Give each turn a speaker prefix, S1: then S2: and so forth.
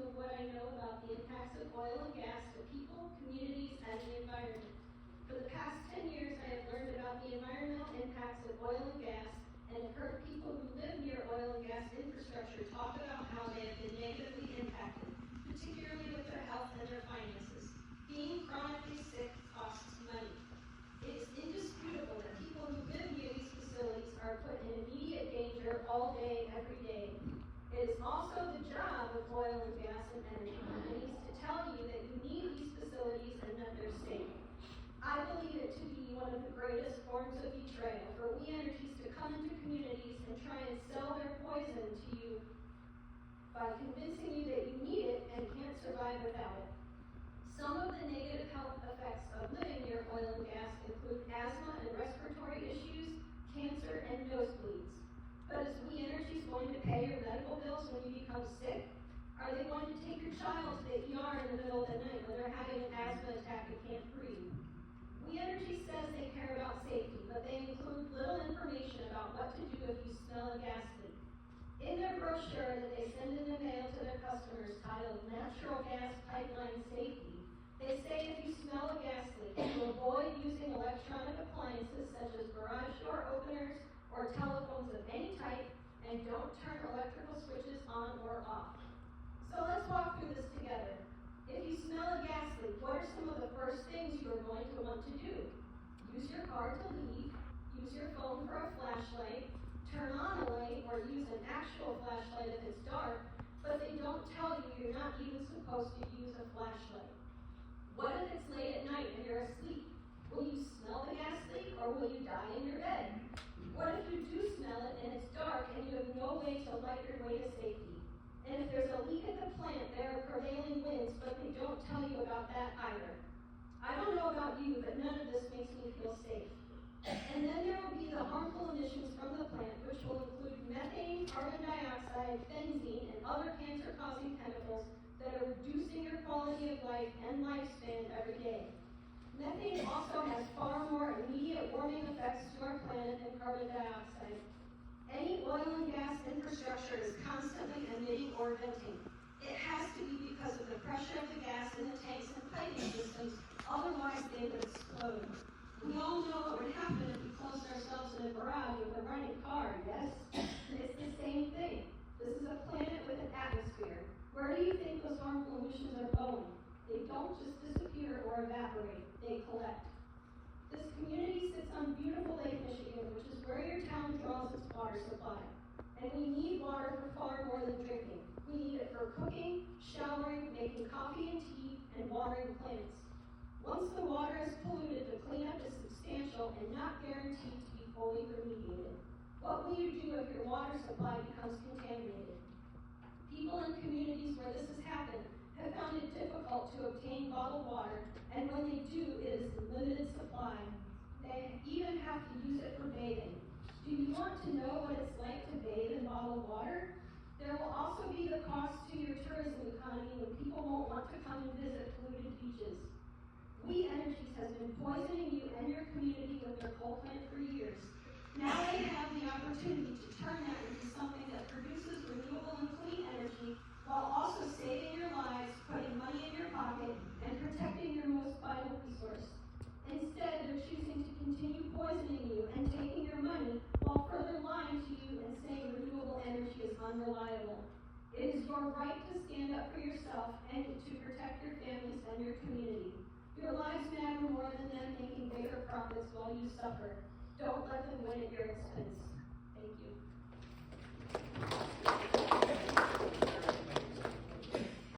S1: of what I know about the impacts of oil and gas to people, communities, and the environment. For the past 10 years, I have learned about the environmental impacts of oil and gas and have heard people who live near oil and gas infrastructure talk about how they have been negatively impacted, particularly with their health and their finances. Being chronically sick costs money. It is indisputable that people who live near these facilities are put in immediate danger all day, every day. It is also the job of oil and gas and energy companies to tell you that you need these facilities and that they're safe. I believe it to be one of the greatest forms of betrayal for We Energies to come into communities and try and sell their poison to you by convincing you that you need it and can't survive without it. Some of the negative health effects of living near oil and gas include asthma and respiratory issues, cancer, and nosebleeds. But is We Energies going to pay your medical bills when you become sick? Are they going to take your child to the ER in the middle of the night when they're having an asthma attack and can't breathe? We Energies says they care about safety, but they include little information about what to do if you smell a gas leak. In their brochure that they send in the mail to their customers titled Natural Gas Pipeline Safety, they say if you smell a gas leak, to avoid using electronic appliances such as garage door openers or telephones of any type, and don't turn electrical switches on or off. So let's walk through this together. If you smell a gas leak, what are some of the first things you are going to want to do? Use your car to leave, use your phone for a flashlight, turn on a light, or use an actual flashlight if it's dark, but they don't tell you you're not even supposed to use a flashlight. What if it's late at night and you're asleep? Will you smell the gas leak, or will you die in your bed? What if you do smell it and it's dark and you have no way to light your way to safety? And if there's a leak at the plant, there are prevailing winds, but they don't tell you about that either. I don't know about you, but none of this makes me feel safe. And then there will be the harmful emissions from the plant, which will include methane, carbon dioxide, benzene, and other cancer-causing chemicals that are reducing your quality of life and lifespan every day. Methane also has far more immediate warming effects to our planet than carbon dioxide. Any oil and gas infrastructure is constantly emitting or venting. It has to be because of the pressure of the gas in the tanks and piping systems, otherwise they would explode. We all know what would happen if we closed ourselves in a garage with a running car, yes? It's the same thing. This is a planet with an atmosphere. Where do you think those harmful emissions are going? They don't just disappear or evaporate, they collect. This community sits on beautiful Lake Michigan, which is where your town draws its water supply. And we need water for far more than drinking. We need it for cooking, showering, making coffee and tea, and watering plants. Once the water is polluted, the cleanup is substantial and not guaranteed to be fully remediated. What will you do if your water supply becomes contaminated? People in communities where this has happened have found it difficult to obtain bottled water, and when they do, it is in limited supply. They even have to use it for bathing. Do you want to know what it's like to bathe in bottled water? There will also be the cost to your tourism economy when people won't want to come and visit polluted beaches. We Energies has been poisoning you and your community with their coal plant for years. Now they have the opportunity to turn that into something that produces renewable and clean energy while also saving your lives, putting money in your pocket, and protecting your most vital resource. Instead, they're choosing to continue poisoning you and taking your money while further lying to you and saying renewable energy is unreliable. It is your right to stand up for yourself and to protect your families and your community. Your lives matter more than them making bigger profits while you suffer. Don't let them win at your expense. Thank you.